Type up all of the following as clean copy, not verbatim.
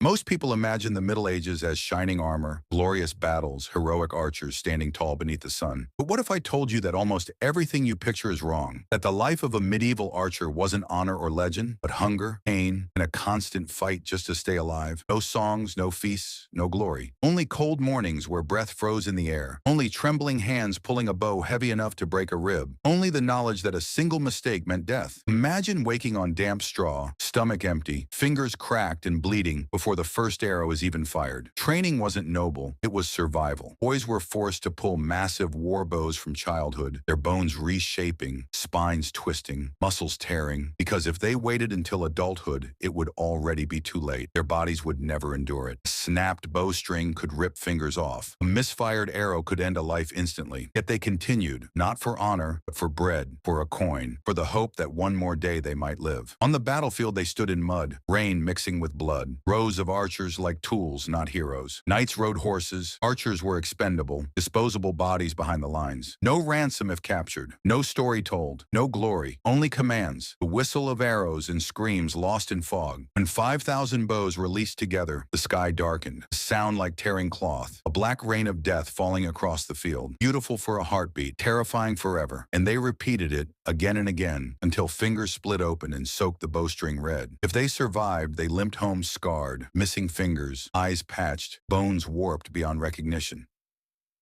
Most people imagine the Middle Ages as shining armor, glorious battles, heroic archers standing tall beneath the sun. But what if I told you that almost everything you picture is wrong? That the life of a medieval archer wasn't honor or legend, but hunger, pain, and a constant fight just to stay alive? No songs, no feasts, no glory. Only cold mornings where breath froze in the air. Only trembling hands pulling a bow heavy enough to break a rib. Only the knowledge that a single mistake meant death. Imagine waking on damp straw, stomach empty, fingers cracked and bleeding before the first arrow is even fired. Training wasn't noble, it was survival. Boys were forced to pull massive war bows from childhood, their bones reshaping, spines twisting, muscles tearing, because if they waited until adulthood, it would already be too late. Their bodies would never endure it. A snapped bowstring could rip fingers off. A misfired arrow could end a life instantly. Yet they continued, not for honor, but for bread, for a coin, for the hope that one more day they might live. On the battlefield they stood in mud, rain mixing with blood. Rows of archers like tools, not heroes. Knights rode horses. Archers were expendable, disposable bodies behind the lines. No ransom if captured. No story told. No glory. Only commands. The whistle of arrows and screams lost in fog. When 5,000 bows released together, the sky darkened. A sound like tearing cloth. A black rain of death falling across the field. Beautiful for a heartbeat. Terrifying forever. And they repeated it again and again until fingers split open and soaked the bowstring red. If they survived, they limped home scarred, missing fingers, eyes patched, bones warped beyond recognition.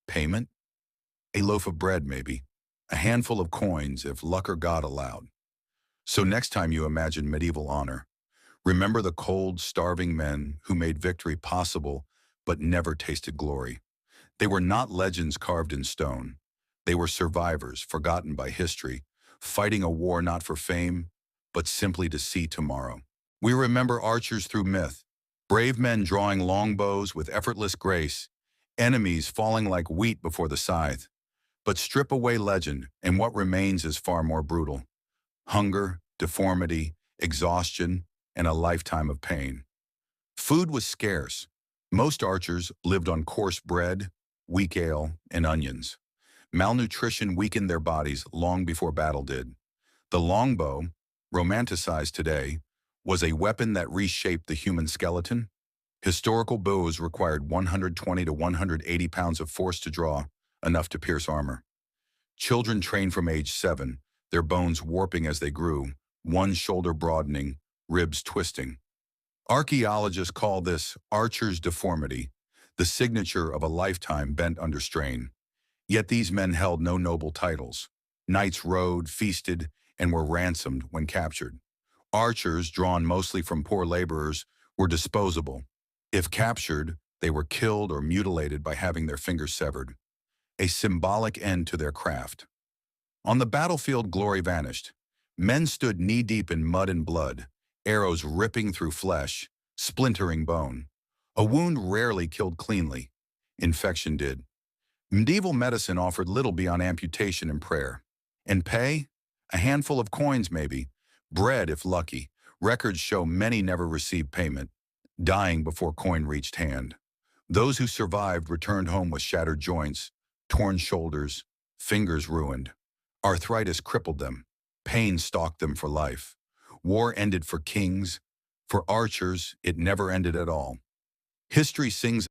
Payment? A loaf of bread, maybe. A handful of coins, if luck or God allowed. So next time you imagine medieval honor, remember the cold, starving men who made victory possible but never tasted glory. They were not legends carved in stone. They were survivors, forgotten by history, fighting a war not for fame, but simply to see tomorrow. We remember archers through myth, brave men drawing longbows with effortless grace, enemies falling like wheat before the scythe. But strip away legend, and what remains is far more brutal. Hunger, deformity, exhaustion, and a lifetime of pain. Food was scarce. Most archers lived on coarse bread, weak ale, and onions. Malnutrition weakened their bodies long before battle did. The longbow, romanticized today, was a weapon that reshaped the human skeleton. Historical bows required 120 to 180 pounds of force to draw, enough to pierce armor. Children trained from age 7, their bones warping as they grew, one shoulder broadening, ribs twisting. Archaeologists call this archer's deformity, the signature of a lifetime bent under strain. Yet these men held no noble titles. Knights rode, feasted, and were ransomed when captured. Archers, drawn mostly from poor laborers, were disposable. If captured, they were killed or mutilated by having their fingers severed. A symbolic end to their craft. On the battlefield, glory vanished. Men stood knee-deep in mud and blood, arrows ripping through flesh, splintering bone. A wound rarely killed cleanly. Infection did. Medieval medicine offered little beyond amputation and prayer. And pay? A handful of coins, maybe. Bread, if lucky. Records show many never received payment, dying before coin reached hand. Those who survived returned home with shattered joints, torn shoulders, fingers ruined. Arthritis crippled them. Pain stalked them for life. War ended for kings. For archers, it never ended at all. History sings